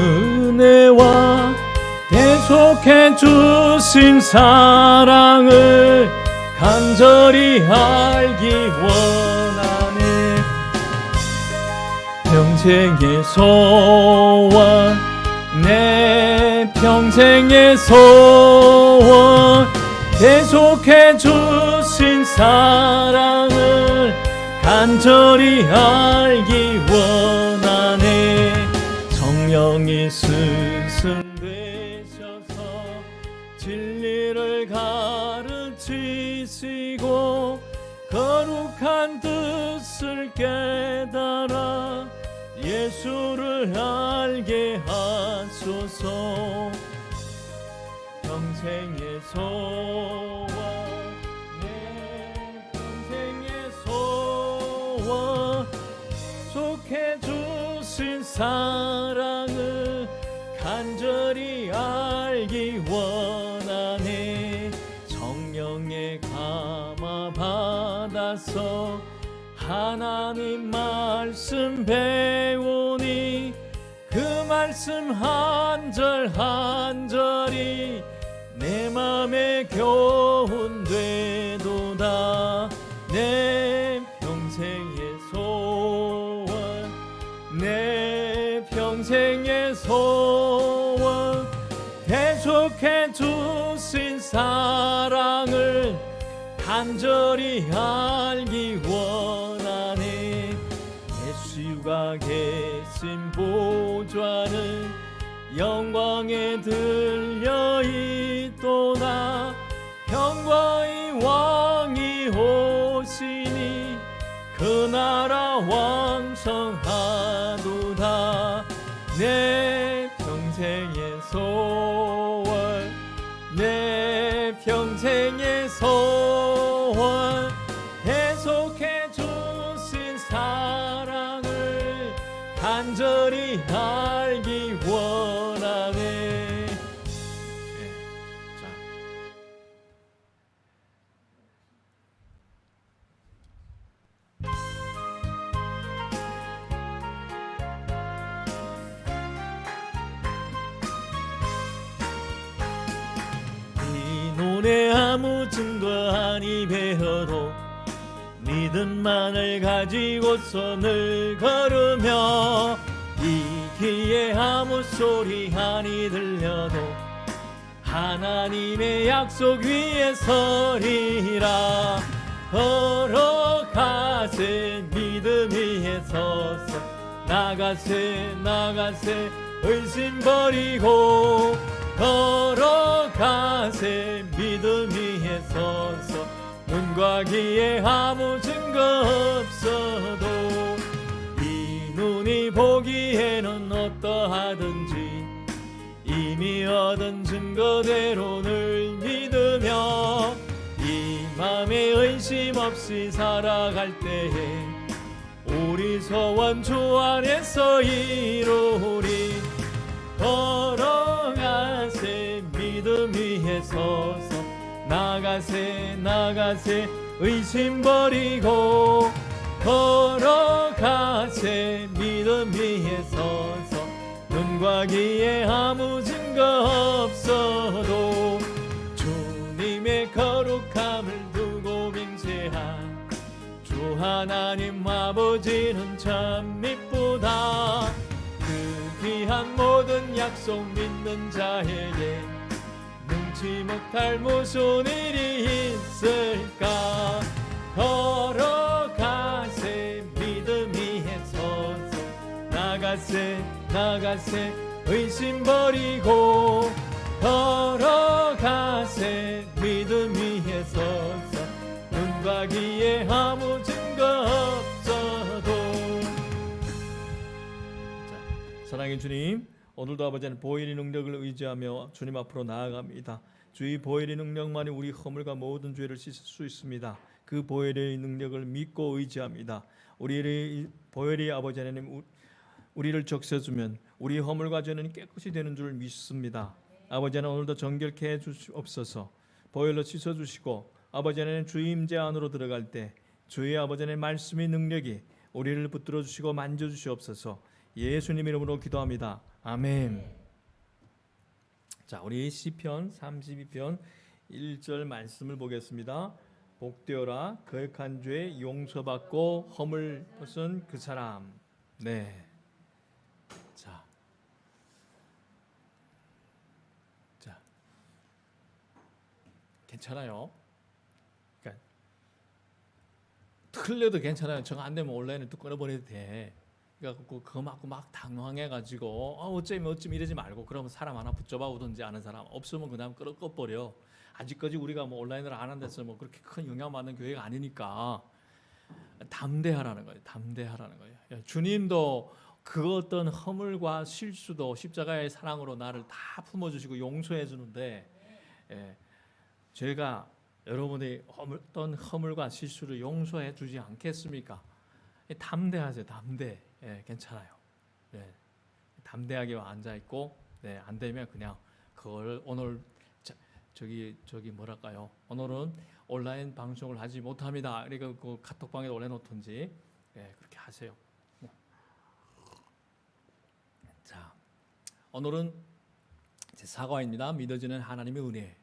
은혜와 대속해 주신 사랑을 간절히 알기 원하네. 평생의 소원, 내 평생의 소원, 대속해 주신 사랑을 간절히 알기 원하네. 성령이 스승되셔서 진리를 가르치시고 거룩한 뜻을 깨달아 예수를 알게 하소서. 평생의 소원, 내 평생의 소원, 속해 주신 사랑을 간절히 알기 원하네. 성령의 감화 받아서 하나님 말씀 배우니 그 말씀 한 절 한 절이 내 맘에 교훈 되도다. 내 평생의 소원, 내 평생의 소원, 대속해 주신 사랑을 간절히 알기 원하네. 예수가 계신 보좌는 영광에 들려 있도다. 평화의 왕이 오시니 그 나라 왕성하도다. 내 평생의 소원, 내 평생의 소원, 대속해 주신 사랑을 간절히 알기 원하네. 자, 이 노래 아무 증거 아니 배어도 믿음만을 가지고서 늘 걸으며 이 귀에 아무 소리 아니 들려도 하나님의 약속 위에 서리라. 걸어가세 믿음 위에 서서 나가세 나가세 의심 버리고 걸어가세 믿음 위에 서서 눈과 귀에 아무 증거 없어도 이 눈이 보기에는 어떠하든지 이미 얻은 증거대로 늘 믿으며 이 맘에 의심 없이 살아갈 때에 우리 소원 주 안에서 이루리. 걸어가세 믿음 위에 서서 나가세 나가세 의심 버리고 걸어가세 믿음 위에 서서 눈과 귀에 아무 증거 없어도 주님의 거룩함을 두고 맹세한 주 하나님 아버지는 참 미쁘다. 그 귀한 모든 약속 믿는 자에게 능치 못할 무슨 일이 있을까. 걸어가세 믿음 위에 서서 나가세 나가세 의심 버리고 걸어가세 믿음 위에 서서 눈과 귀에 아무 증거 없어도. 사랑의 주님, 오늘도 아버지는 보혈의 능력을 의지하며 주님 앞으로 나아갑니다. 주의 보혈의 능력만이 우리 허물과 모든 죄를 씻을 수 있습니다. 그 보혈의 능력을 믿고 의지합니다. 우리의 보혈의 아버지 하나님, 우리를 적셔주면 우리 허물과 죄는 깨끗이 되는 줄 믿습니다. 아버지 하나님, 오늘도 정결케 해 주시옵소서. 보혈로 씻어주시고 아버지 하나님 주의 임재 안으로 들어갈 때 주의 아버지 하나님 말씀의 능력이 우리를 붙들어 주시고 만져 주시옵소서. 예수님 이름으로 기도합니다. 아멘. 자, 우리 시편 32편 1절 말씀을 보겠습니다. 복되어라 거역한 죄 용서받고 허물 벗은 그 사람. 네. 자, 괜찮아요. 그러니까 틀려도 괜찮아요. 정 안 되면 온라인을 또 끊어버려도 돼. 그러니까 그거 맞고 막 당황해가지고 어쩌면 이러지 말고, 그러면 사람 하나 붙잡아 오든지, 아는 사람 없으면 그다음 꺼버려. 아직까지 우리가 뭐 온라인을 안 한다서 뭐 그렇게 큰 영향 받는 교회가 아니니까 담대하라는 거예요. 담대하라는 거예요. 주님도 그 어떤 허물과 실수도 십자가의 사랑으로 나를 다 품어주시고 용서해 주는데, 제가 여러분의 어떤 허물과 실수를 용서해 주지 않겠습니까? 담대하세요. 담대. 괜찮아요. 담대하게 앉아 있고, 안 되면 그냥 그걸 오늘 저기 뭐랄까요? 오늘은 온라인 방송을 하지 못합니다. 그러니까 그 카톡방에 올려놓든지, 그렇게 하세요. 자, 오늘은 제 사과입니다. 믿어지는 하나님의 은혜.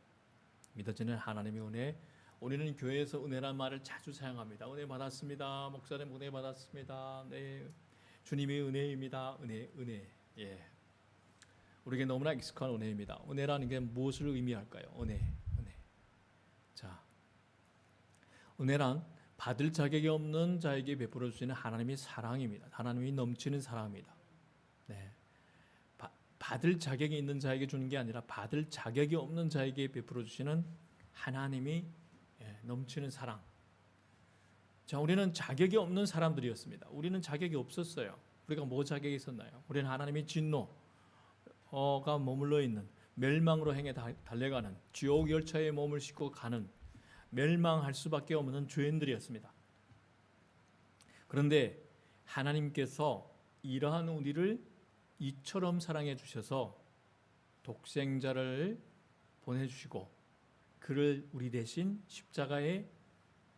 믿어지는 하나님의 은혜. 우리는 교회에서 은혜란 말을 자주 사용합니다. 은혜 받았습니다. 목사님 은혜 받았습니다. 네, 주님의 은혜입니다. 은혜. 우리에게 너무나 익숙한 은혜입니다. 은혜라는 게 무엇을 의미할까요? 은혜. 자, 은혜란 받을 자격이 없는 자에게 베풀어 주시는 하나님의 사랑입니다. 하나님이 넘치는 사랑입니다. 받을 자격이 있는 자에게 주는 게 아니라 받을 자격이 없는 자에게 베풀어 주시는 하나님이 넘치는 사랑. 자, 우리는 자격이 없는 사람들이었습니다. 우리는 자격이 없었어요. 우리가 뭐 자격이 있었나요? 우리는 하나님의 진노가 머물러 있는, 멸망으로 향해 달려가는, 지옥 열차에 몸을 싣고 가는, 멸망할 수밖에 없는 죄인들이었습니다. 그런데 하나님께서 이러한 우리를 이처럼 사랑해 주셔서 독생자를 보내주시고 그를 우리 대신 십자가에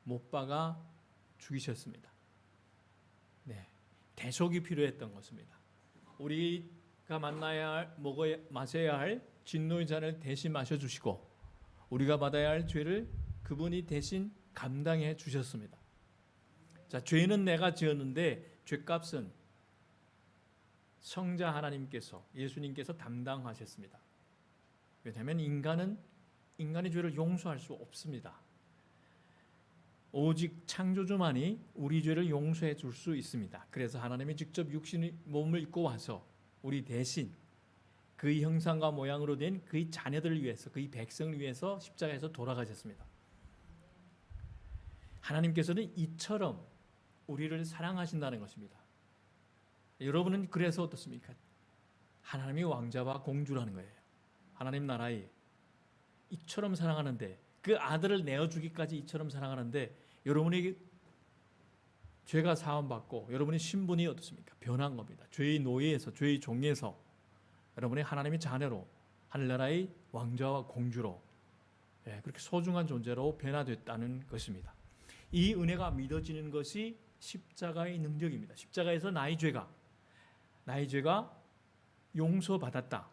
못 박아 죽이셨습니다. 대속이 필요했던 것입니다. 우리가 만나야 할, 마셔야 할 진노의 잔을 대신 마셔주시고 우리가 받아야 할 죄를 그분이 대신 감당해 주셨습니다. 자, 죄는 내가 지었는데 죄값은 성자 하나님께서, 예수님께서 담당하셨습니다. 왜냐하면 인간의 죄를 용서할 수 없습니다. 오직 창조주만이 우리 죄를 용서해 줄 수 있습니다. 그래서 하나님이 직접 육신의 몸을 입고 와서 우리 대신 그의 형상과 모양으로 된 그의 자녀들을 위해서, 그의 백성을 위해서 십자가에서 돌아가셨습니다. 하나님께서는 이처럼 우리를 사랑하신다는 것입니다. 여러분은 그래서 어떻습니까? 하나님의 왕자와 공주라는 거예요. 하나님 나라에 이처럼 사랑하는데, 그 아들을 내어주기까지 이처럼 사랑하는데, 여러분에게 죄가 사함받고 여러분의 신분이 어떻습니까? 변한 겁니다. 죄의 노예에서, 죄의 종에서 여러분이 하나님의 자녀로, 하늘나라의 왕자와 공주로, 그렇게 소중한 존재로 변화됐다는 것입니다. 이 은혜가 믿어지는 것이 십자가의 능력입니다. 십자가에서 나의 죄가 용서받았다.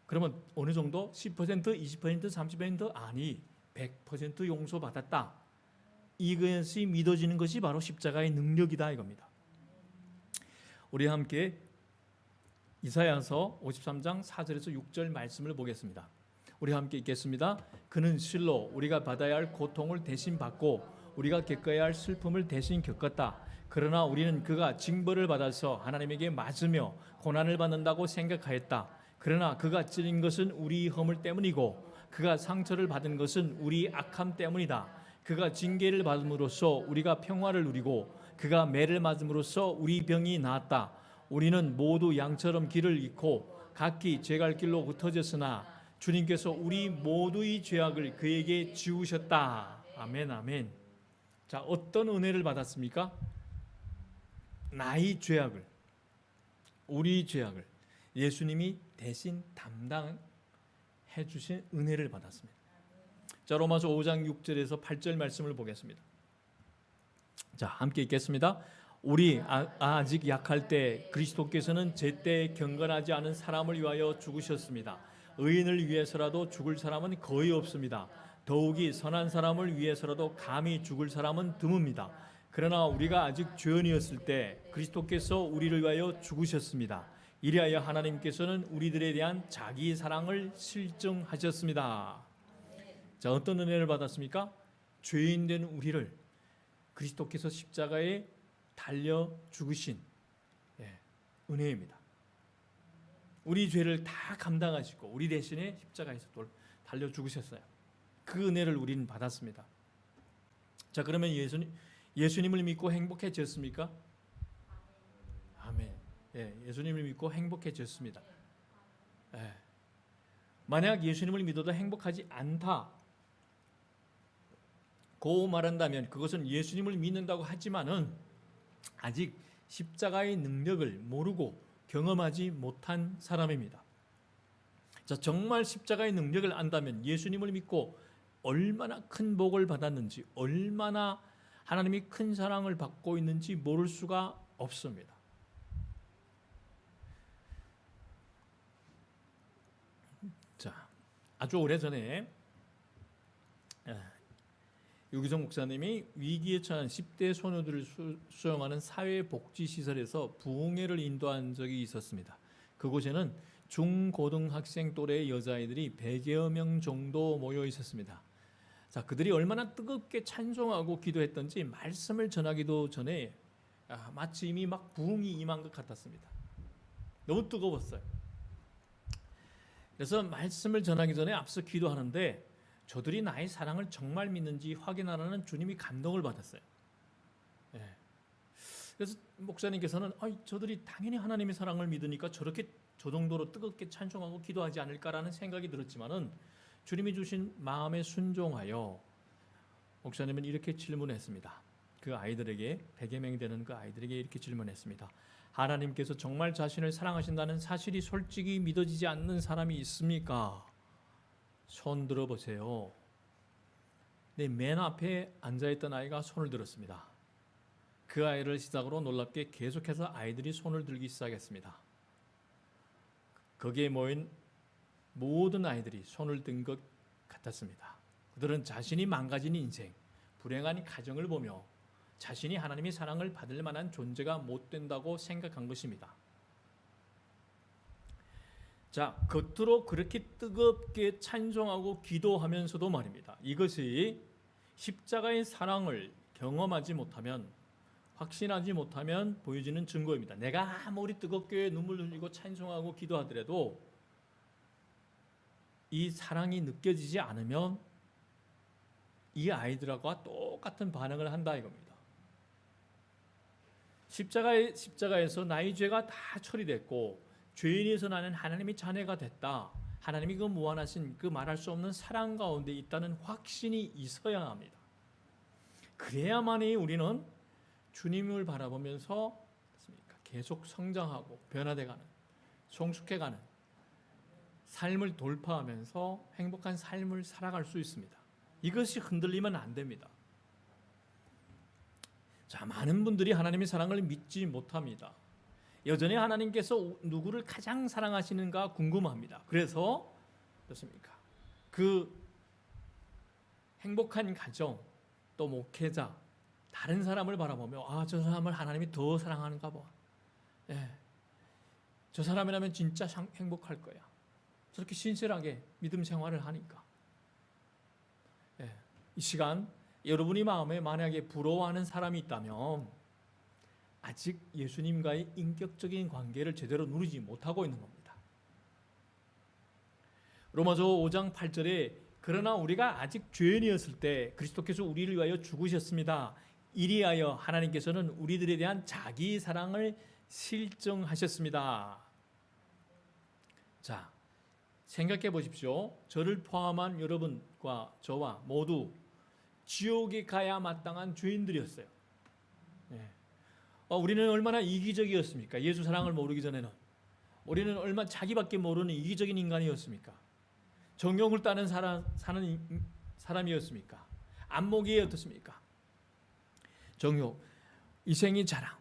그러면 어느 정도? 10%, 20%, 30% 아니 100% 용서받았다. 이것이 믿어지는 것이 바로 십자가의 능력이다 이겁니다. 우리 함께 이사야서 53장 4절에서 6절 말씀을 보겠습니다. 우리 함께 읽겠습니다. 그는 실로 우리가 받아야 할 고통을 대신 받고 우리가 겪어야 할 슬픔을 대신 겪었다. 그러나 우리는 그가 징벌을 받아서 하나님에게 맞으며 고난을 받는다고 생각하였다. 그러나 그가 찔린 것은 우리 허물 때문이고 그가 상처를 받은 것은 우리 악함 때문이다. 그가 징계를 받음으로써 우리가 평화를 누리고 그가 매를 맞음으로써 우리 병이 나았다. 우리는 모두 양처럼 길을 잃고 각기 죄갈 길로 흩어졌으나 주님께서 우리 모두의 죄악을 그에게 지우셨다. 아멘, 아멘. 자, 어떤 은혜를 받았습니까? 나의 죄악을, 우리 죄악을 예수님이 대신 담당해 주신 은혜를 받았습니다. 자, 로마서 5장 6절에서 8절 말씀을 보겠습니다. 자, 함께 읽겠습니다. 우리 아직 약할 때 그리스도께서는 제때 경건하지 않은 사람을 위하여 죽으셨습니다. 의인을 위해서라도 죽을 사람은 거의 없습니다. 더욱이 선한 사람을 위해서라도 감히 죽을 사람은 드뭅니다. 그러나 우리가 아직 죄인이었을 때 그리스도께서 우리를 위하여 죽으셨습니다. 이리하여 하나님께서는 우리들에 대한 자기 사랑을 실증하셨습니다. 자, 어떤 은혜를 받았습니까? 죄인된 우리를 그리스도께서 십자가에 달려 죽으신 은혜입니다. 우리 죄를 다 감당하시고 우리 대신에 십자가에서 달려 죽으셨어요. 그 은혜를 우리는 받았습니다. 자, 그러면 예수님을 믿고 행복해졌습니까? 아멘. 예수님을 믿고 행복해졌습니다. 만약 예수님을 믿어도 행복하지 않다 고 말한다면 그것은 예수님을 믿는다고 하지만은 아직 십자가의 능력을 모르고 경험하지 못한 사람입니다. 자, 정말 십자가의 능력을 안다면 예수님을 믿고 얼마나 큰 복을 받았는지, 얼마나 하나님이 큰 사랑을 받고 있는지 모를 수가 없습니다. 자, 아주 오래전에 유기성 목사님이 위기에 처한 10대 소녀들을 수용하는 사회복지시설에서 부흥회를 인도한 적이 있었습니다. 그곳에는 중고등학생 또래의 여자아이들이 100여 명 정도 모여 있었습니다. 자, 그들이 얼마나 뜨겁게 찬송하고 기도했던지 말씀을 전하기도 전에 마치 이미 막 부흥이 임한 것 같았습니다. 너무 뜨거웠어요. 그래서 말씀을 전하기 전에 앞서 기도하는데 저들이 나의 사랑을 정말 믿는지 확인하라는 주님이 감동을 받았어요. 그래서 목사님께서는 저들이 당연히 하나님의 사랑을 믿으니까 저 정도로 뜨겁게 찬송하고 기도하지 않을까라는 생각이 들었지만은 주님이 주신 마음에 순종하여 목사님은 이렇게 질문했습니다. 그 아이들에게 100여 명이 되는 그 아이들에게 이렇게 질문했습니다. 하나님께서 정말 자신을 사랑하신다는 사실이 솔직히 믿어지지 않는 사람이 있습니까? 손 들어보세요. 내 맨 앞에 앉아있던 아이가 손을 들었습니다. 그 아이를 시작으로 놀랍게 계속해서 아이들이 손을 들기 시작했습니다. 거기에 모인 모든 아이들이 손을 든 것 같았습니다. 그들은 자신이 망가진 인생, 불행한 가정을 보며 자신이 하나님의 사랑을 받을 만한 존재가 못 된다고 생각한 것입니다. 자, 겉으로 그렇게 뜨겁게 찬송하고 기도하면서도 말입니다. 이것이 십자가의 사랑을 경험하지 못하면, 확신하지 못하면 보여지는 증거입니다. 내가 아무리 뜨겁게 눈물 흘리고 찬송하고 기도하더라도 이 사랑이 느껴지지 않으면 이 아이들과 똑같은 반응을 한다 이겁니다. 십자가에서 나의 죄가 다 처리됐고 죄인에서 나는 하나님의 자녀가 됐다. 하나님이 그 무한하신 그 말할 수 없는 사랑 가운데 있다는 확신이 있어야 합니다. 그래야만이 우리는 주님을 바라보면서 계속 성장하고 변화돼가는, 성숙해가는 삶을 돌파하면서 행복한 삶을 살아갈 수 있습니다. 이것이 흔들리면 안 됩니다. 자, 많은 분들이 하나님의 사랑을 믿지 못합니다. 여전히 하나님께서 누구를 가장 사랑하시는가 궁금합니다. 그래서 그렇습니까? 그 행복한 가정, 또 목회자, 다른 사람을 바라보며 저 사람을 하나님이 더 사랑하는가 봐. 저 사람이라면 진짜 행복할 거야. 저렇게 신실하게 믿음 생활을 하니까. 이 시간 여러분이 마음에 만약에 부러워하는 사람이 있다면 아직 예수님과의 인격적인 관계를 제대로 누리지 못하고 있는 겁니다. 로마서 5장 8절에 그러나 우리가 아직 죄인이었을 때 그리스도께서 우리를 위하여 죽으셨습니다. 이리하여 하나님께서는 우리들에 대한 자기 사랑을 실증하셨습니다. 자, 생각해 보십시오. 저를 포함한 여러분과 저와 모두 지옥에 가야 마땅한 죄인들이었어요. 우리는 얼마나 이기적이었습니까? 예수 사랑을 모르기 전에는 우리는 얼마나 자기밖에 모르는 이기적인 인간이었습니까? 정욕을 따는 사는 사람이었습니까? 안목이 어떻습니까? 정욕, 이생의 자랑,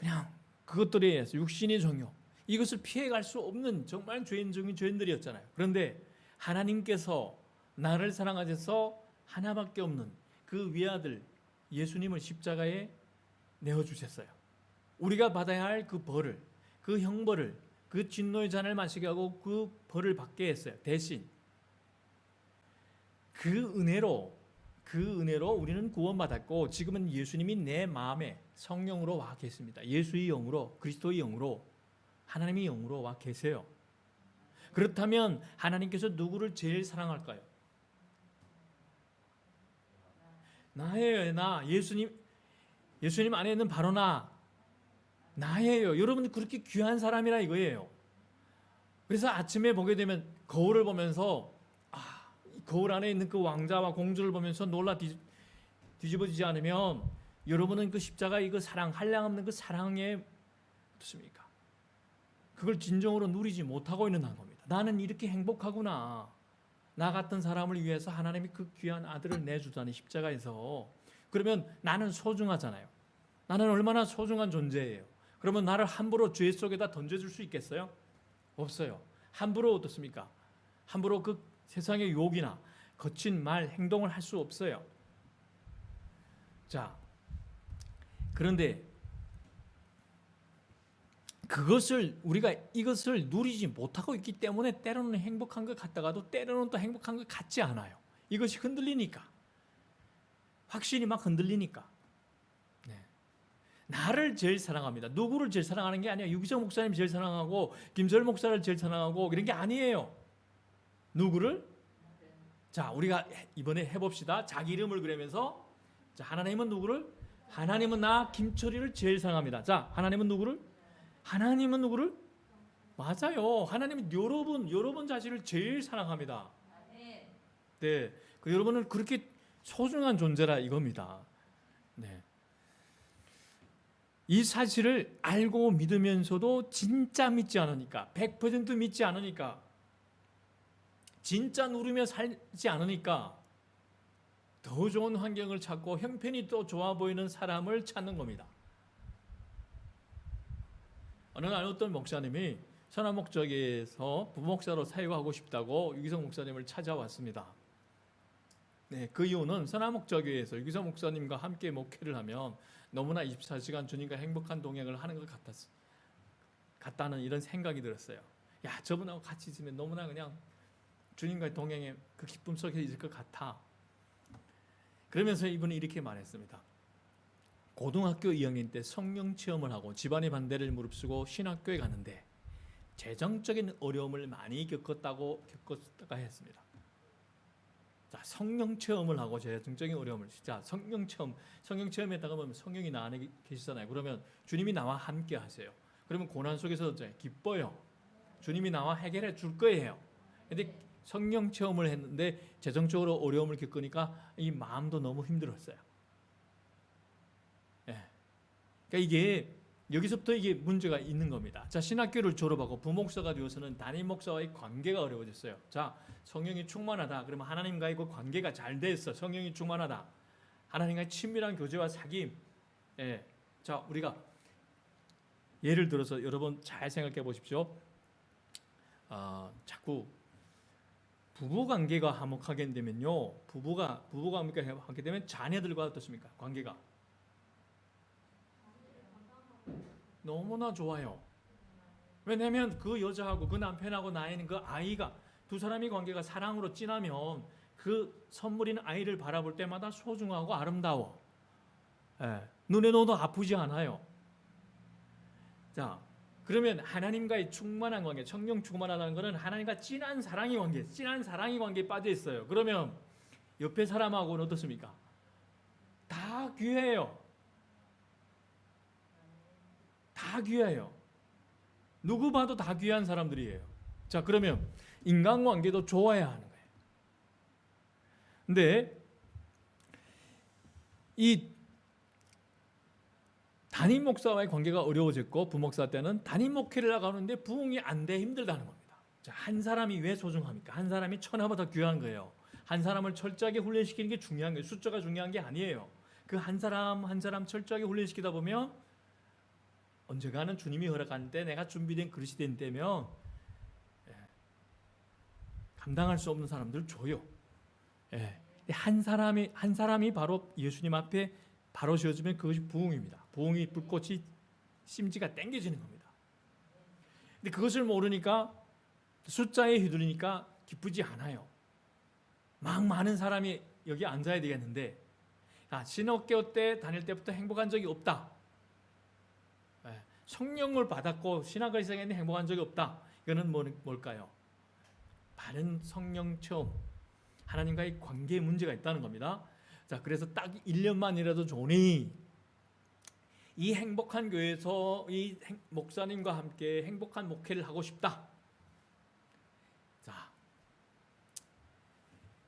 그냥 그것들에 의해서 육신의 정욕, 이것을 피해갈 수 없는 정말 죄인 중인 죄인들이었잖아요. 그런데 하나님께서 나를 사랑하셔서 하나밖에 없는 그 위아들 예수님을 십자가에 내어주셨어요. 우리가 받아야 할 그 벌을, 그 형벌을, 그 진노의 잔을 마시게 하고 그 벌을 받게 했어요. 대신 그 은혜로 우리는 구원받았고 지금은 예수님이 내 마음에 성령으로 와 계십니다. 예수의 영으로, 그리스도의 영으로, 하나님의 영으로 와 계세요. 그렇다면 하나님께서 누구를 제일 사랑할까요? 나예요. 나. 예수님 안에 있는 바로 나예요. 여러분 그렇게 귀한 사람이라 이거예요. 그래서 아침에 보게 되면 거울을 보면서 거울 안에 있는 그 왕자와 공주를 보면서 놀라 뒤집어지지 않으면 여러분은 그 십자가 이거 사랑, 한량없는 그 사랑에 어떻습니까? 그걸 진정으로 누리지 못하고 있는 겁니다. 나는 이렇게 행복하구나. 나 같은 사람을 위해서 하나님이 그 귀한 아들을 내주다니 십자가에서. 그러면 나는 소중하잖아요. 나는 얼마나 소중한 존재예요. 그러면 나를 함부로 죄 속에다 던져줄 수 있겠어요? 없어요. 함부로 어떻습니까? 함부로 그 세상의 유혹이나 거친 말, 행동을 할 수 없어요. 자, 그런데 우리가 이것을 누리지 못하고 있기 때문에 때로는 행복한 것 같다가도 때로는 또 행복한 것 같지 않아요. 이것이 흔들리니까. 확신이 막 흔들리니까. 네. 나를 제일 사랑합니다. 누구를 제일 사랑하는 게 아니야. 유기성 목사님 제일 사랑하고 김절 목사를 제일 사랑하고 이런 게 아니에요. 누구를? 자, 우리가 이번에 해봅시다. 자기 이름을 그리면서 자, 하나님은 누구를? 하나님은 나 김철이를 제일 사랑합니다. 자, 하나님은 누구를? 맞아요. 하나님은 여러분 자신을 제일 사랑합니다. 네, 그 여러분은 그렇게 소중한 존재라 이겁니다. 네. 이 사실을 알고 믿으면서도 진짜 믿지 않으니까, 100% 믿지 않으니까, 진짜 누리며 살지 않으니까 더 좋은 환경을 찾고 형편이 또 좋아 보이는 사람을 찾는 겁니다. 어느 날 어떤 목사님이 선화목적에서 부목사로 사역하고 싶다고 유기성 목사님을 찾아왔습니다. 네, 그 이유는 선화목적에서 유기성 목사님과 함께 목회를 하면 너무나 24시간 주님과 행복한 동행을 하는 것 같다는 이런 생각이 들었어요. 야, 저분하고 같이 있으면 너무나 그냥 주님과의 동행에 그 기쁨 속에 있을 것 같아. 그러면서 이분이 이렇게 말했습니다. 고등학교 2학년 때 성령 체험을 하고 집안의 반대를 무릅쓰고 신학교에 갔는데 재정적인 어려움을 많이 겪었다가 했습니다. 자, 성령 체험을 하고 재정적인 어려움을, 자, 성령 체험에다가 보면 성령이 나 안에 계시잖아요. 그러면 주님이 나와 함께 하세요. 그러면 고난 속에서 기뻐요. 주님이 나와 해결해 줄 거예요. 근데 성령 체험을 했는데 재정적으로 어려움을 겪으니까 이 마음도 너무 힘들었어요. 예. 그러니까 이게 여기서부터 이게 문제가 있는 겁니다. 자, 신학교를 졸업하고 부목사가 되어서는 담임 목사와의 관계가 어려워졌어요. 자, 성령이 충만하다. 그러면 하나님과의 그 관계가 잘 됐어. 성령이 충만하다. 하나님과의 친밀한 교제와 사귐. 예. 자, 우리가 예를 들어서 여러분 잘 생각해 보십시오. 자꾸 부부 관계가 화목하게 되면요. 부부가 화목하게 되면 자녀들과 어떻습니까? 관계가 너무나 좋아요. 왜냐하면 그 여자하고 그 남편하고 나이는 그 아이가 두 사람의 관계가 사랑으로 진하면 그 선물인 아이를 바라볼 때마다 소중하고 아름다워. 예, 눈에 넣어도 아프지 않아요. 자, 그러면 하나님과의 충만한 관계, 성령 충만하다는 것은 하나님과 진한 사랑의 관계에 빠져 있어요. 그러면 옆에 사람하고는 어떻습니까? 다 귀해요. 다 귀해요. 누구 봐도 다 귀한 사람들이에요. 자, 그러면 인간관계도 좋아야 하는 거예요. 근데 이 담임 목사와의 관계가 어려워졌고 부목사 때는 담임 목회를 나가는데 부흥이 안 돼 힘들다는 겁니다. 자, 한 사람이 왜 소중합니까? 한 사람이 천하보다 귀한 거예요. 한 사람을 철저하게 훈련시키는 게 중요한 거예요. 숫자가 중요한 게 아니에요. 그 한 사람 한 사람 철저하게 훈련시키다 보면 언젠가는 주님이 허락할 때 내가 준비된 그릇이 된 때면 감당할 수 없는 사람들 줘요. 한 사람이 바로 예수님 앞에 바로 세워지면 그것이 부흥입니다. 부흥이 불꽃이 심지가 땡겨지는 겁니다. 근데 그것을 모르니까 숫자에 휘둘리니까 기쁘지 않아요. 막 많은 사람이 여기 앉아야 되겠는데 신학교 때 다닐 때부터 행복한 적이 없다. 성령을 받았고 신학을 시작했는데 행복한 적이 없다. 이거는 뭘까요? 바른 성령 체험, 하나님과의 관계에 문제가 있다는 겁니다. 자, 그래서 딱 1년만이라도 좋으니 이 행복한 교회에서 이 목사님과 함께 행복한 목회를 하고 싶다. 자,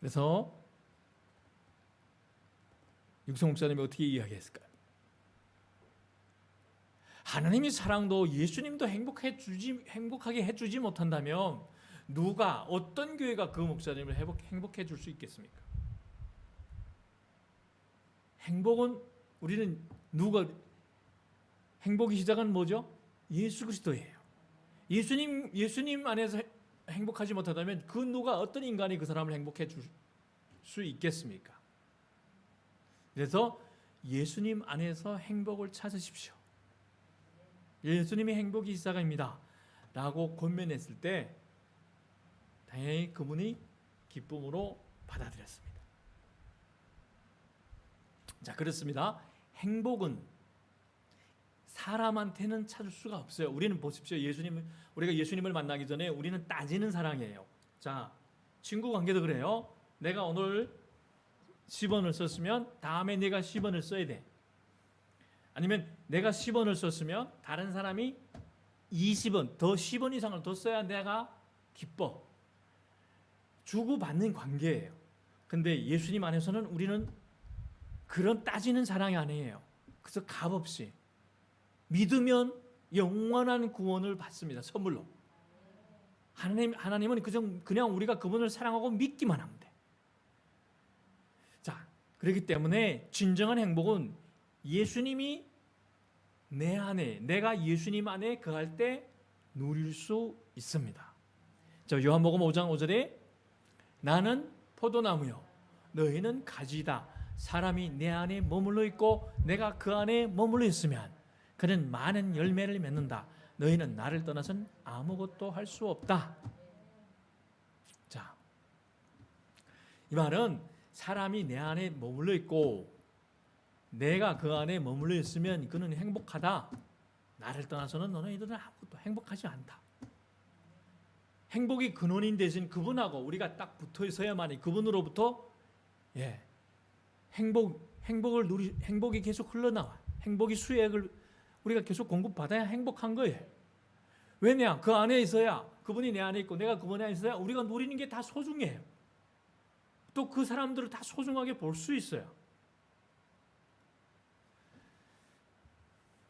그래서 육성 목사님이 어떻게 이야기했을까요? 하나님이 사랑도 예수님도 행복하게 해주지 못한다면 누가 어떤 교회가 그 목사님을 행복해 줄 수 있겠습니까? 행복은 우리는 행복의 시작은 뭐죠? 예수 그리스도예요. 예수님 안에서 행복하지 못하다면 그 누가 어떤 인간이 그 사람을 행복해 줄 수 있겠습니까? 그래서 예수님 안에서 행복을 찾으십시오. 예수님이 행복이 시작입니다 라고 권면했을 때 당연히 그분이 기쁨으로 받아들였습니다. 자, 그렇습니다. 행복은 사람한테는 찾을 수가 없어요. 우리는 보십시오. 우리가 예수님을 만나기 전에 우리는 따지는 사랑이에요. 자, 친구 관계도 그래요. 내가 오늘 10원을 썼으면 다음에 내가 10원을 써야 돼. 아니면 내가 10원을 썼으면 다른 사람이 20원, 더 10원 이상을 더 써야 내가 기뻐. 주고받는 관계예요. 근데 예수님 안에서는 우리는 그런 따지는 사랑이 아니에요. 그래서 값없이 믿으면 영원한 구원을 받습니다. 선물로. 하나님은 그냥 우리가 그분을 사랑하고 믿기만 하면 돼. 자, 그렇기 때문에 진정한 행복은 예수님이 내 안에, 내가 예수님 안에 거할 때 누릴 수 있습니다. 자, 요한복음 5장 5절에 나는 포도나무요 너희는 가지다. 사람이 내 안에 머물러 있고 내가 그 안에 머물러 있으면 그는 많은 열매를 맺는다. 너희는 나를 떠나서는 아무것도 할 수 없다. 자, 이 말은 사람이 내 안에 머물러 있고 내가 그 안에 머물러 있으면 그는 행복하다. 나를 떠나서는 너희들은 아무것도 행복하지 않다. 행복이 근원인 대신 그분하고 우리가 딱 붙어 있어야만이 그분으로부터 행복이 계속 흘러나와. 행복의 수액을 우리가 계속 공급받아야 행복한 거예요. 왜냐? 그 안에 있어야, 그분이 내 안에 있고 내가 그분 안에 있어야 우리가 누리는 게 다 소중해요. 또 그 사람들을 다 소중하게 볼 수 있어요.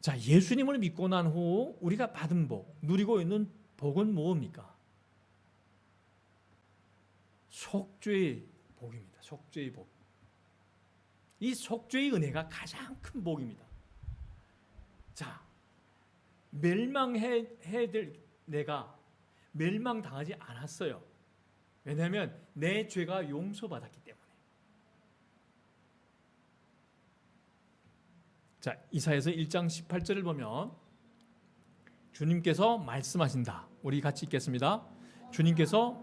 자, 예수님을 믿고 난 후 우리가 받은 복, 누리고 있는 복은 무엇입니까? 속죄의 복입니다. 속죄의 복. 이 속죄의 은혜가 가장 큰 복입니다. 자, 멸망해야 될 내가 멸망당하지 않았어요. 왜냐하면 내 죄가 용서받았기 때문에. 자, 이사야서 1장 18절을 보면 주님께서 말씀하신다. 우리 같이 읽겠습니다. 주님께서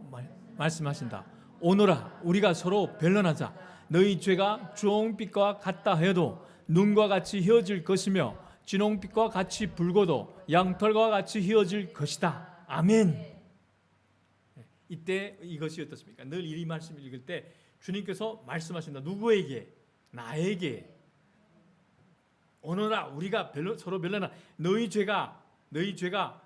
말씀하신다. 오너라 우리가 서로 변론하자. 너희 죄가 주홍빛과 같다 해도 눈과 같이 휘어질 것이며 진홍빛과 같이 붉어도 양털과 같이 휘어질 것이다. 아멘. 이때 이것이 어떻습니까? 늘 이 말씀을 읽을 때 주님께서 말씀하신다. 누구에게? 나에게. 오너라 우리가 서로 변론하. 너희 죄가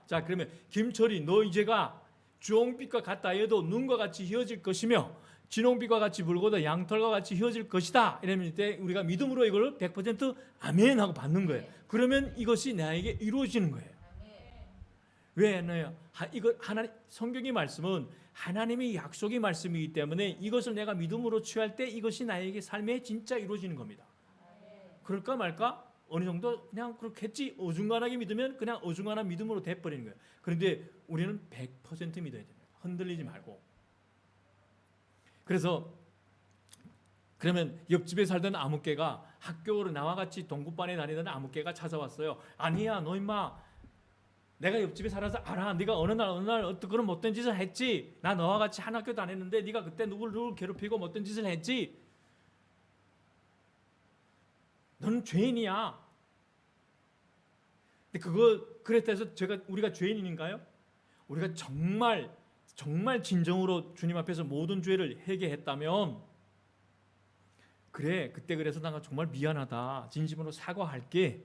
자, 그러면 김철이 너희 죄가 주홍빛과 같다 해도 눈과 같이 휘어질 것이며 진홍빛과 같이 붉어도 양털과 같이 휘어질 것이다. 이러면 이때 우리가 믿음으로 이걸 100% 아멘 하고 받는 거예요. 그러면 이것이 나에게 이루어지는 거예요. 왜냐요? 이거 성경의 말씀은 하나님의 약속의 말씀이기 때문에 이것을 내가 믿음으로 취할 때 이것이 나에게 삶에 진짜 이루어지는 겁니다. 그럴까 말까? 어느 정도 그냥 그렇겠지 어중간하게 믿으면 그냥 어중간한 믿음으로 돼버리는 거예요. 그런데 우리는 100% 믿어야 됩니다. 흔들리지 말고. 그래서 그러면 옆집에 살던 아무개가 학교로 나와 같이 동급반에 다니던 아무개가 찾아왔어요. 아니야, 너 임마 내가 옆집에 살아서 알아. 네가 어느 날 어떤 그런 못된 짓을 했지. 나 너와 같이 한 학교 다녔는데 네가 그때 누굴 괴롭히고 못된 짓을 했지. 너는 죄인이야. 근데 그랬다 해서 우리가 죄인인가요? 우리가 정말 진정으로 주님 앞에서 모든 죄를 회개했다면, 그래, 그때 그래서 내가 정말 미안하다, 진심으로 사과할게.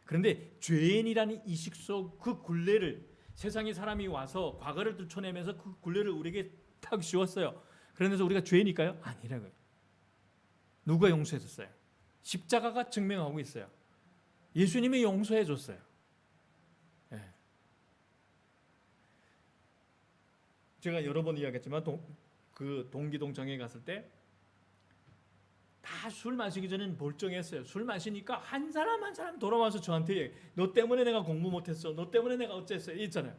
그런데 죄인이라는 이식 속 그 굴레를, 세상에 사람이 와서 과거를 들춰내면서 그 굴레를 우리에게 탁 씌웠어요. 그러면서 우리가 죄인일까요? 아니라고요. 누가 용서해줬어요? 십자가가 증명하고 있어요. 예수님이 용서해 줬어요. 네. 제가 여러 번 이야기했지만 동기동창회 갔을 때 다 술 마시기 전에는 멀쩡했어요. 술 마시니까 한 사람 한 사람 돌아와서 저한테 너 때문에 내가 공부 못했어, 너 때문에 내가 어쨌어 이랬잖아요.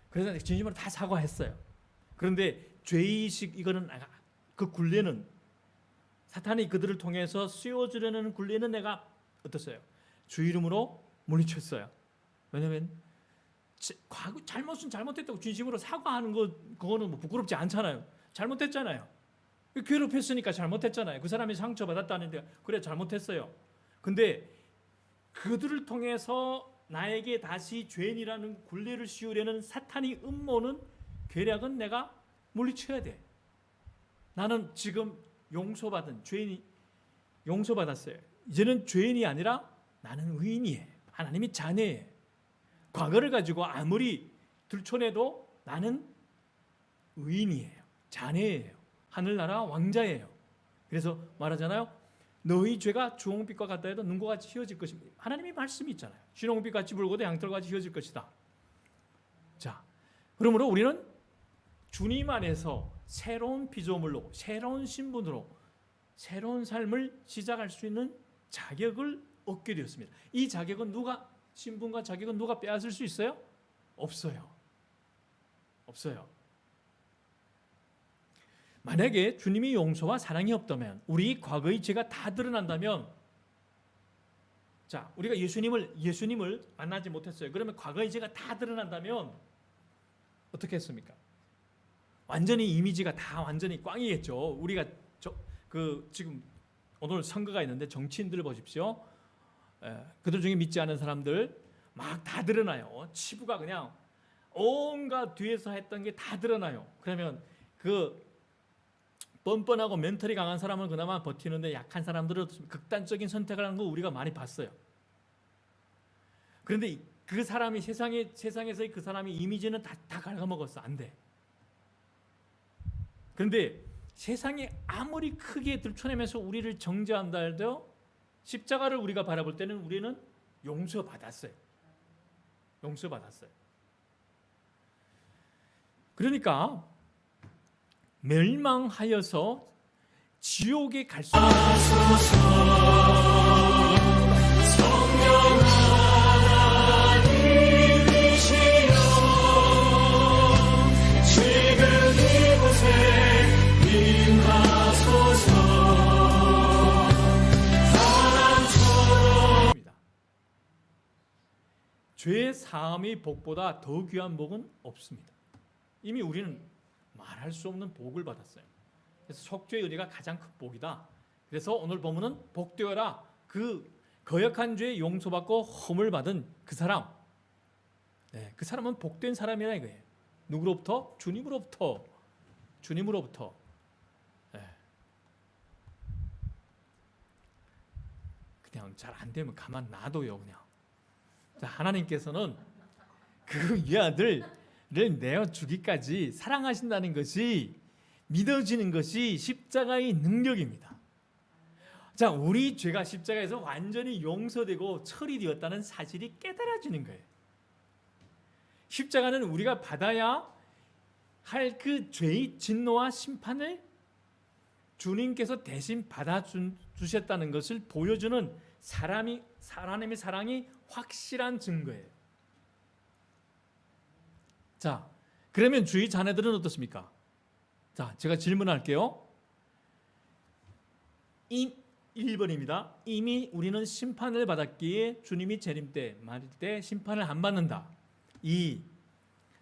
그래서 진심으로 다 사과했어요. 그런데 죄의식, 이거는 그 굴레는 사탄이 그들을 통해서 씌워주려는 굴레는 내가 어떻어요? 주 이름으로 물리쳤어요. 왜냐하면 잘못은 잘못했다고 진심으로 사과하는 그거는 뭐 부끄럽지 않잖아요. 잘못했잖아요. 괴롭혔으니까 잘못했잖아요. 그 사람이 상처받았다는데 그래 잘못했어요. 근데 그들을 통해서 나에게 다시 죄인이라는 굴레를 씌우려는 사탄의 음모는, 계략은 내가 물리쳐야 돼. 나는 지금 용서받은 죄인이 용서받았어요. 이제는 죄인이 아니라 나는 의인이에요. 하나님의 자녀예요. 과거를 가지고 아무리 들춰내도 나는 의인이에요. 자녀예요. 하늘나라 왕자예요. 그래서 말하잖아요. 너희 죄가 주홍빛과 같다 해도 눈과 같이 휘어질 것입니다. 하나님의 말씀이 있잖아요. 진홍빛 같이 불고도 양털같이 휘어질 것이다. 자, 그러므로 우리는 주님 안에서 새로운 피조물로, 새로운 신분으로 새로운 삶을 시작할 수 있는 자격을 얻게 되었습니다. 이 자격은 신분과 자격은 누가 빼앗을 수 있어요? 없어요. 없어요. 만약에 주님의 용서와 사랑이 없다면, 우리 과거의 죄가 다 드러난다면, 자, 우리가 예수님을 만나지 못했어요. 그러면 과거의 죄가 다 드러난다면 어떻게 했습니까? 완전히 이미지가 다 완전히 꽝이겠죠. 우리가 지금 오늘 선거가 있는데 정치인들을 보십시오. 그들 중에 믿지 않은 사람들 막 다 드러나요. 치부가 그냥 온갖 뒤에서 했던 게 다 드러나요. 그러면 뻔뻔하고 멘털이 강한 사람은 그나마 버티는데 약한 사람들은 극단적인 선택을 하는 거 우리가 많이 봤어요. 그런데 그 사람이 세상에서의 그 사람의 이미지는 다 갉아먹었어. 안 돼. 그런데 세상이 아무리 크게 들춰내면서 우리를 정죄한다 해도 십자가를 우리가 바라볼 때는 우리는 용서받았어요. 용서받았어요. 그러니까 멸망하여서 지옥에 갈 수 죄 사함의 복보다 더 귀한 복은 없습니다. 이미 우리는 말할 수 없는 복을 받았어요. 그래서 속죄의 은혜가 가장 큰 복이다. 그래서 오늘 본문은 복되어라. 그 거역한 죄 용서받고 험을 받은 그 사람, 그 사람은 복된 사람이라 이거예요. 누구로부터? 주님으로부터. 그냥 잘 안 되면 가만 놔둬요. 그냥. 자, 하나님께서는 그 위아들을 내어 주기까지 사랑하신다는 것이, 믿어지는 것이 십자가의 능력입니다. 자, 우리 죄가 십자가에서 완전히 용서되고 처리되었다는 사실이 깨달아지는 거예요. 십자가는 우리가 받아야 할 그 죄의 진노와 심판을 주님께서 대신 받아주셨다는 것을 보여주는 하나님의 사랑이 확실한 증거예요. 자, 그러면 주위 자녀들은 어떻습니까? 자, 제가 질문할게요. 1번입니다. 이미 우리는 심판을 받았기에 주님이 재림 때 말일 때 심판을 안 받는다. 2.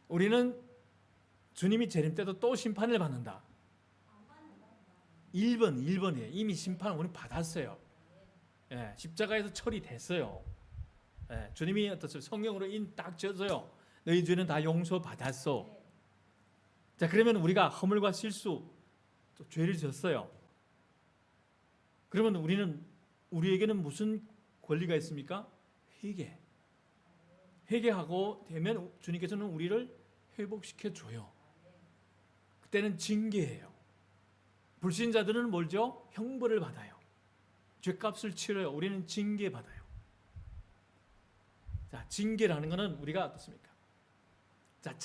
우리는 주님이 재림 때도 또 심판을 받는다. 1번이에요. 이미 심판을 우리는 받았어요. 예, 십자가에서 처리됐어요. 예, 주님이 어떻습니까? 성령으로 인 딱 져서요. 너희 죄는 다 용서받았어. 자, 그러면 우리가 허물과 실수, 또 죄를 졌어요. 그러면 우리에게는 무슨 권리가 있습니까? 회개하고 되면 주님께서는 우리를 회복시켜 줘요. 그때는 징계예요. 불신자들은 뭘죠? 형벌을 받아요. 죄값을 치러요. 우리는 징계 받아요. 자, 징계라는 것은 우리가 어떻습니까? 자,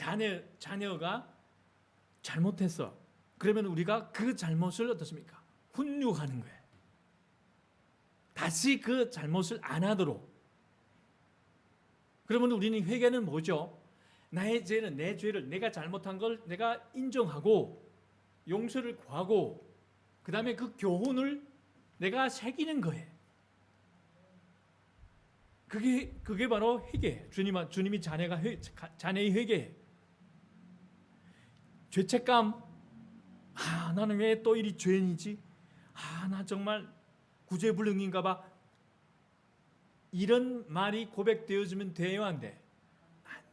자녀가 잘못했어. 그러면 우리가 그 잘못을 어떻습니까? 훈육하는 거예요. 다시 그 잘못을 안 하도록. 그러면 우리는 회개는 뭐죠? 나의 죄는, 내 죄를, 내가 잘못한 걸 내가 인정하고 용서를 구하고 그 다음에 그 교훈을 내가 새기는 거예요. 그게 바로 회개예요. 주님이 자녀의 회개예요. 죄책감, 나는 왜 또 이리 죄인이지? 나 정말 구제불능인가 봐. 이런 말이 고백되어지면 돼요, 안 돼? 아니요.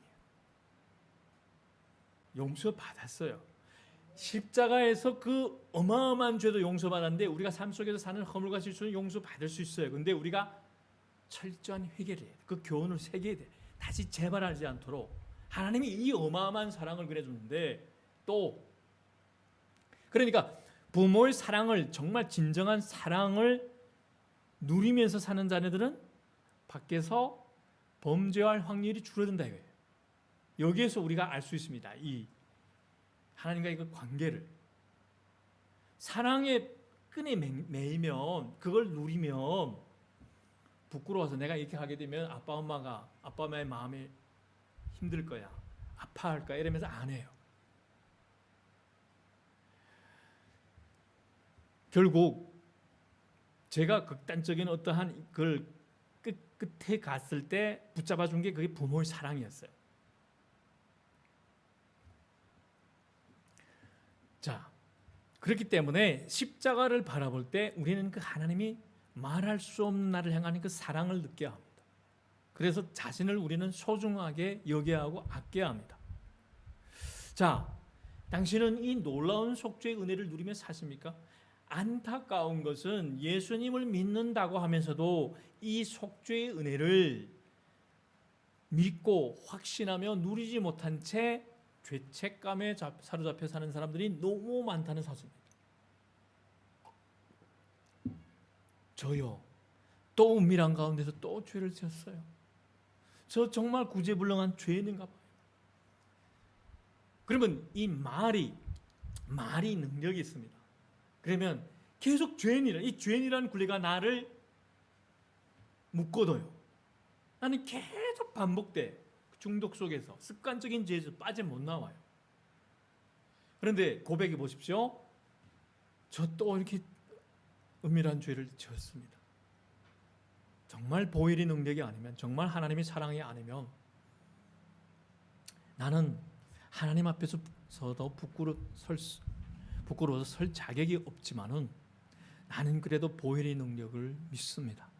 용서받았어요. 십자가에서 그 어마어마한 죄도 용서받았는데 우리가 삶 속에서 사는 허물과 실수는 용서받을 수 있어요. 근데 우리가 철저한 회개를 해야 돼. 그 교훈을 새겨야 돼. 다시 재발하지 않도록. 하나님이 이 어마어마한 사랑을 그려주는데 또 그러니까 부모의 사랑을, 정말 진정한 사랑을 누리면서 사는 자녀들은 밖에서 범죄할 확률이 줄어든다 이거예요. 여기에서 우리가 알 수 있습니다. 이 하나님과의 그 관계를. 사랑의 끈에 매이면, 그걸 누리면 부끄러워서 내가 이렇게 하게 되면 아빠 엄마의 마음이 힘들 거야, 아파할 거야 이러면서 안 해요. 결국 제가 극단적인 어떠한 그걸 끝에 갔을 때 붙잡아 준 게 그게 부모의 사랑이었어요. 자, 그렇기 때문에 십자가를 바라볼 때 우리는 그 하나님이 말할 수 없는 나를 향하는 그 사랑을 느껴야 합니다. 그래서 자신을 우리는 소중하게 여겨야 하고 아껴야 합니다. 자, 당신은 이 놀라운 속죄의 은혜를 누리며 사십니까? 안타까운 것은 예수님을 믿는다고 하면서도 이 속죄의 은혜를 믿고 확신하며 누리지 못한 채 죄책감에 사로잡혀 사는 사람들이 너무 많다는 사실입니다. 저요, 또 은밀한 가운데서 또 죄를 지었어요. 저 정말 구제불능한 죄인인가 봐요. 그러면 이 말이 능력이 있습니다. 그러면 계속 이 죄인이라는 굴레가 나를 묶어둬요. 나는 계속 반복돼. 중독 속에서 습관적인 죄에서 빠져 못 나와요. 그런데 고백해 보십시오. 저 또 이렇게 은밀한 죄를 지었습니다. 정말 보혈의 능력이 아니면, 정말 하나님의 사랑이 아니면 나는 하나님 앞에서도 부끄러워서 설 자격이 없지만은 나는 그래도 보혈의 능력을 믿습니다.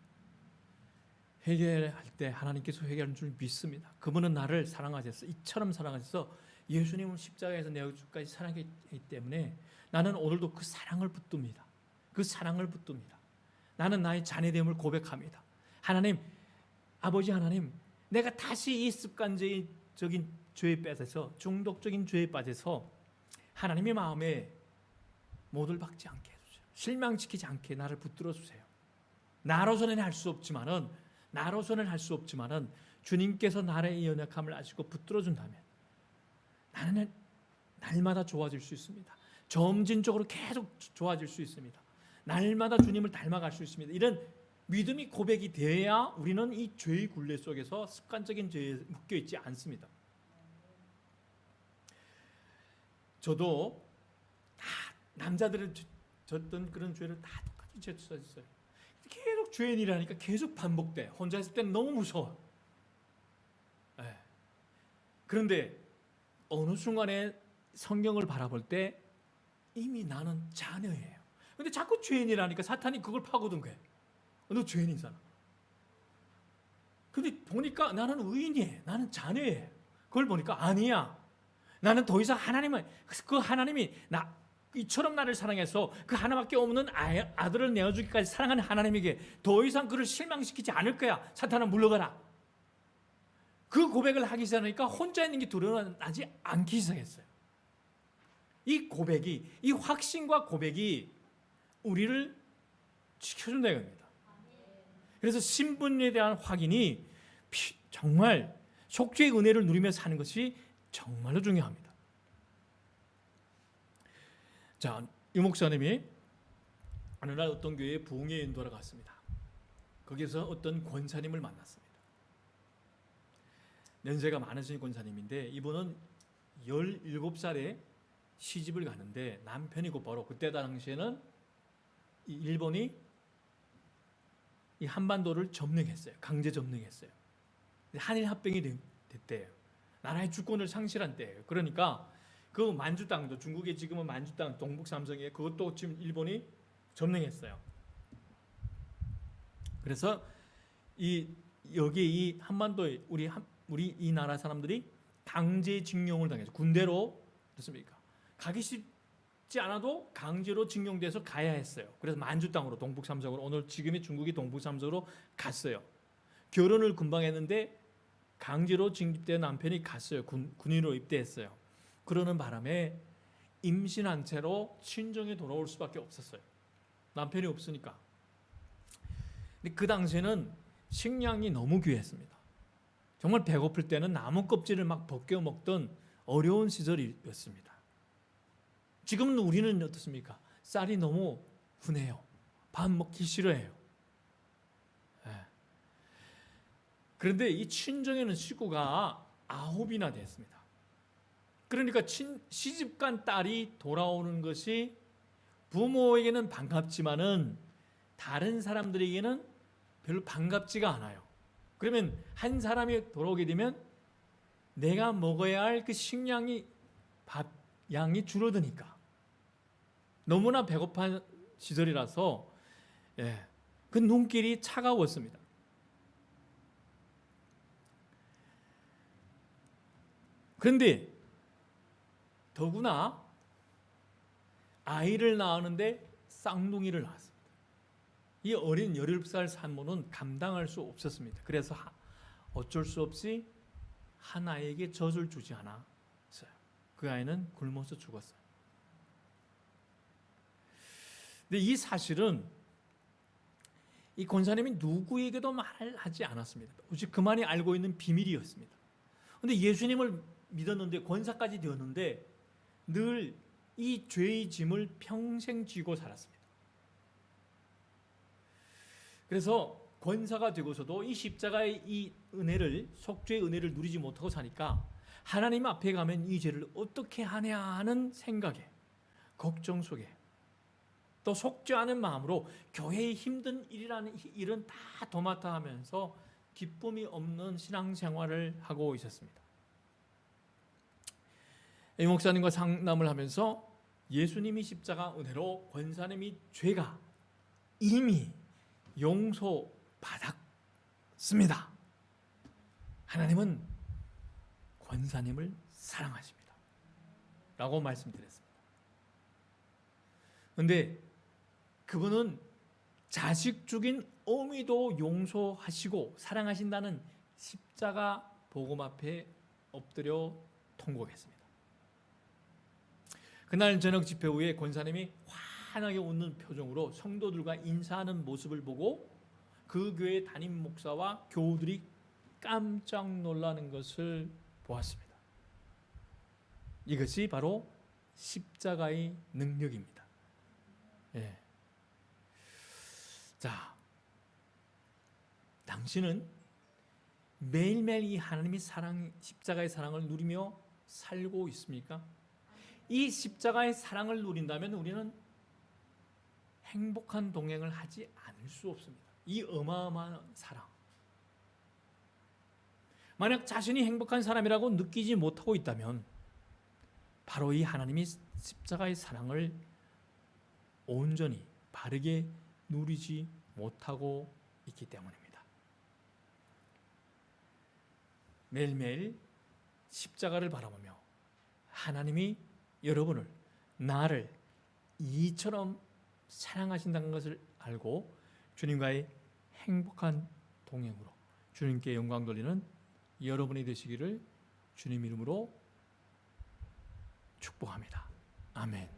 회개할 때 하나님께서 회개하는 줄 믿습니다. 그분은 나를 사랑하셔서 이처럼 사랑하셔서 예수님을 십자가에서 내어주기까지 사랑했기 때문에 나는 오늘도 그 사랑을 붙듭니다. 그 사랑을 붙듭니다. 나는 나의 자녀됨을 고백합니다. 하나님, 아버지 하나님, 내가 다시 이 습관적인 죄에 빠져서, 중독적인 죄에 빠져서 하나님의 마음에 못을 박지 않게 해주세요. 실망시키지 않게 나를 붙들어 주세요. 나로서는 할 수 없지만은 주님께서 나의 연약함을 아시고 붙들어 준다면 나는 날마다 좋아질 수 있습니다. 점진적으로 계속 좋아질 수 있습니다. 날마다 주님을 닮아갈 수 있습니다. 이런 믿음이 고백이 돼야 우리는 이 죄의 굴레 속에서 습관적인 죄에 묶여 있지 않습니다. 저도 다 남자들은 졌던 그런 죄를 다 똑같이 졌어요. 계속 죄인이라니까 계속 반복돼. 혼자 있을 때는 너무 무서워. 그런데 어느 순간에 성경을 바라볼 때 이미 나는 자녀예요. 근데 자꾸 죄인이라니까 사탄이 그걸 파고든 거예요. 너 죄인이잖아. 근데 보니까 나는 의인이에요. 나는 자녀예요. 그걸 보니까 아니야. 나는 더 이상 그 하나님이 이처럼 나를 사랑해서 그 하나밖에 없는 아들을 내어주기까지 사랑하는 하나님에게 더 이상 그를 실망시키지 않을 거야. 사탄아 물러가라. 그 고백을 하기 시작하니까 혼자 있는 게 두려워하지 않기 시작했어요. 이 고백이, 이 확신과 고백이 우리를 지켜준다는 겁니다. 그래서 신분에 대한 확인이 정말 속죄의 은혜를 누리며 사는 것이 정말로 중요합니다. 자, 유 목사님이 어느 날 어떤 교회에 부흥회 인도하러 갔습니다. 거기서 어떤 권사님을 만났습니다. 연세가 많으신 권사님인데 이분은 17살에 시집을 가는데 남편이 곧바로 그때 당시에는 일본이 이 한반도를 점령했어요. 강제 점령했어요. 한일 합병이 됐대요. 나라의 주권을 상실한 때예요. 그러니까 그 만주 땅도 중국의 지금은 만주 땅 동북 삼성에 그것도 지금 일본이 점령했어요. 그래서 여기 이 한반도에 우리 이 나라 사람들이 강제징용을 당해서 군대로 됐습니까? 가기 쉽지 않아도 강제로 징용돼서 가야 했어요. 그래서 만주 땅으로 동북 삼성으로 오늘 지금의 중국이 동북 삼성으로 갔어요. 결혼을 금방 했는데 강제로 징집된 남편이 갔어요. 군인으로 입대했어요. 그러는 바람에 임신한 채로 친정에 돌아올 수밖에 없었어요. 남편이 없으니까. 근데 그 당시에는 식량이 너무 귀했습니다. 정말 배고플 때는 나무 껍질을 막 벗겨 먹던 어려운 시절이었습니다. 지금은 우리는 어떻습니까? 쌀이 너무 흔해요. 밥 먹기 싫어해요. 그런데 이 친정에는 식구가 9이나 됐습니다. 그러니까 시집간 딸이 돌아오는 것이 부모에게는 반갑지만은 다른 사람들에게는 별로 반갑지가 않아요. 그러면 한 사람이 돌아오게 되면 내가 먹어야 할 그 식량이 밥 양이 줄어드니까 너무나 배고픈 시절이라서 그 눈길이 차가웠습니다. 그런데 더구나 아이를 낳았는데 쌍둥이를 낳았습니다. 이 어린 17살 산모는 감당할 수 없었습니다. 그래서 어쩔 수 없이 한 아이에게 젖을 주지 않았어요. 그 아이는 굶어서 죽었어요. 근데 이 사실은 이 권사님이 누구에게도 말하지 않았습니다. 오직 그만이 알고 있는 비밀이었습니다. 그런데 예수님을 믿었는데 권사까지 되었는데 늘 이 죄의 짐을 평생 쥐고 살았습니다. 그래서 권사가 되고서도 이 십자가의 이 은혜를, 속죄의 은혜를 누리지 못하고 사니까 하나님 앞에 가면 이 죄를 어떻게 하냐 하는 생각에, 걱정 속에, 또 속죄하는 마음으로 교회의 힘든 일이라는 일은 다 도맡아 하면서 기쁨이 없는 신앙생활을 하고 있었습니다. 이 목사님과 상담을 하면서 예수님이 십자가 은혜로 권사님이 죄가 이미 용서받았습니다. 하나님은 권사님을 사랑하십니다. 라고 말씀드렸습니다. 그런데 그분은 자식 죽인 어미도 용서하시고 사랑하신다는 십자가 복음 앞에 엎드려 통곡했습니다. 그날 저녁 집회 후에 권사님이 환하게 웃는 표정으로 성도들과 인사하는 모습을 보고 그 교회 담임 목사와 교우들이 깜짝 놀라는 것을 보았습니다. 이것이 바로 십자가의 능력입니다. 자, 당신은 매일매일 이 하나님의 사랑, 십자가의 사랑을 누리며 살고 있습니까? 이 십자가의 사랑을 누린다면 우리는 행복한 동행을 하지 않을 수 없습니다. 이 어마어마한 사랑. 만약 자신이 행복한 사람이라고 느끼지 못하고 있다면 바로 이 하나님이 십자가의 사랑을 온전히 바르게 누리지 못하고 있기 때문입니다. 매일매일 십자가를 바라보며 하나님이 여러분을, 나를 이처럼 사랑하신다는 것을 알고 주님과의 행복한 동행으로 주님께 영광 돌리는 여러분이 되시기를 주님 이름으로 축복합니다. 아멘.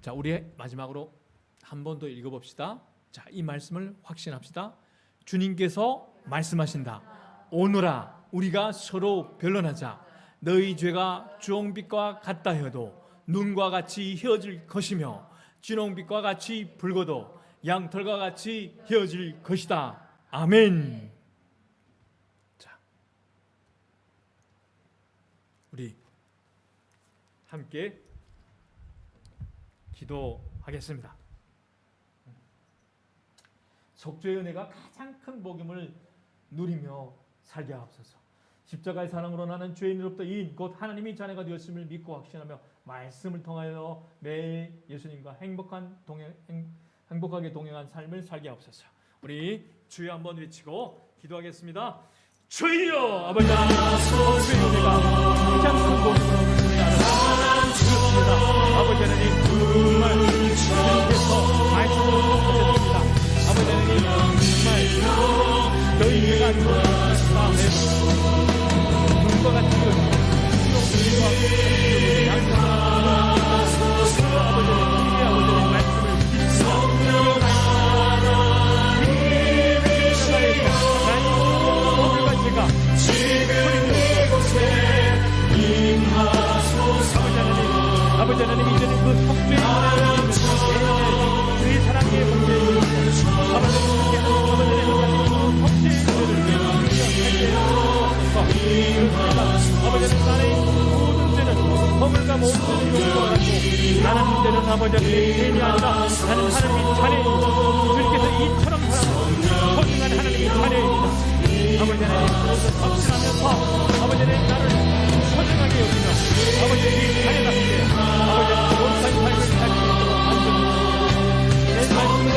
자, 우리 마지막으로 한 번 더 읽어봅시다. 자, 이 말씀을 확신합시다. 주님께서 말씀하신다. 오너라, 우리가 서로 변론하자. 너희 죄가 주홍빛과 같다 해도 눈과 같이 헤어질 것이며 진홍빛과 같이 붉어도 양털과 같이 헤어질 것이다. 아멘. 자, 우리 함께 기도하겠습니다. 속죄의 은혜가 가장 큰 복임을 누리며 살게 하옵소서. 십자가의 사랑으로 나는 죄인으로부터 이인 곧 하나님이 자녀가 되었음을 믿고 확신하며 말씀을 통하여 매일 예수님과 행복하게 동행한 삶을 살게 하옵소서. 우리 주여 한번 외치고 기도하겠습니다. 주여, 아버지 하나님, 주의 은혜가 가장 큰 복임으로 주셨습니다. 아버지 하나님, 정말 주님께서 말씀을 통하셨습니다. 아버지 하나님, 정말 너희 죄가 주었다 해도 눈과 같이 주님과 아버지의 말씀을 믿습니다. 제가 아버지 하나님, 이제는 그 속죄의 주의 사랑의 문제를 아버지 하나님, 아버지 나의 모든 죄는 허물과 모든 죄를 용서하고 나는 이제는 아버지 하나님 죄인이 아니라 나는 하나님의 자녀입니다. 주님께서 이처럼 사랑하고 소중한 하나님의 자녀입니다. 아버지 하나님, 확신하면서 아버지 하나님 나를 소중하게 여기며 아버지 하나님 자녀답게 아버지 하나님 못한 삶을 살기 위해서 만듭니다. 내 말씀을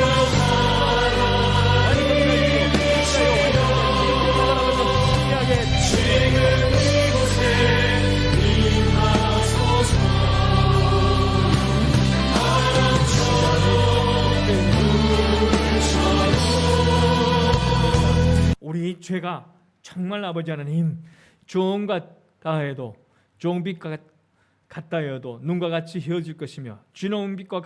우리 죄가 정말 아버지 하나님 주홍 같다 해도 주홍빛 같다 해도 눈과 같이 헤어질 것이며 진홍빛과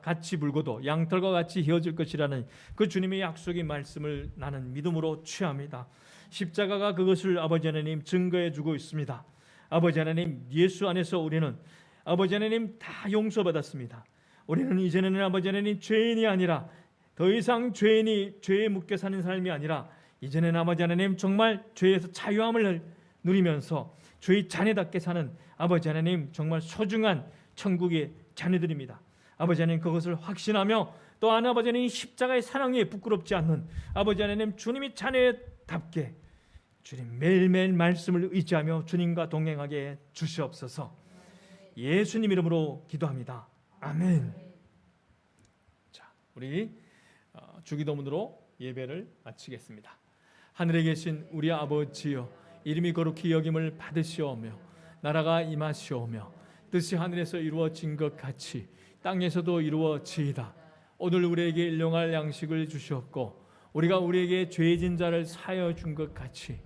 같이 붉어도 양털과 같이 헤어질 것이라는 그 주님의 약속의 말씀을 나는 믿음으로 취합니다. 십자가가 그것을 아버지 하나님 증거해 주고 있습니다. 아버지 하나님, 예수 안에서 우리는 아버지 하나님 다 용서받았습니다. 우리는 이제는 아버지 하나님 죄인이 아니라 더 이상 죄에 묶여 사는 삶이 아니라 이제는 아버지 하나님 정말 죄에서 자유함을 누리면서 주의 자녀답게 사는 아버지 하나님 정말 소중한 천국의 자녀들입니다. 아버지 하나님 그것을 확신하며 또한 아버지 하나님 십자가의 사랑에 부끄럽지 않는 아버지 하나님 주님이 자녀답게 주님 매일매일 말씀을 의지하며 주님과 동행하게 주시옵소서. 예수님 이름으로 기도합니다. 아멘. 자, 우리 주기도문으로 예배를 마치겠습니다. 하늘에 계신 우리 아버지여, 이름이 거룩히 여김을 받으시오며 나라가 임하시오며 뜻이 하늘에서 이루어진 것 같이 땅에서도 이루어지이다. 오늘 우리에게 일용할 양식을 주시옵고 우리가 우리에게 죄진 자를 사하여 준 것 같이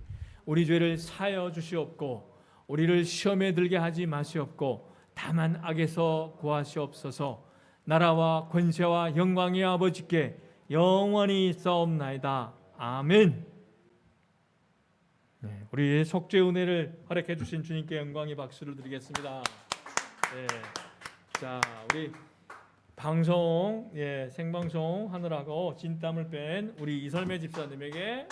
우리 죄를 사하여 주시옵고 우리를 시험에 들게 하지 마시옵고 다만 악에서 구하시옵소서. 나라와 권세와 영광이 아버지께 영원히 있사옵나이다. 아멘. 네, 우리 속죄 은혜를 허락해 주신 주님께 영광의 박수를 드리겠습니다. 네, 자, 우리 방송 생방송 하느라고 진땀을 뺀 우리 이설매 집사님에게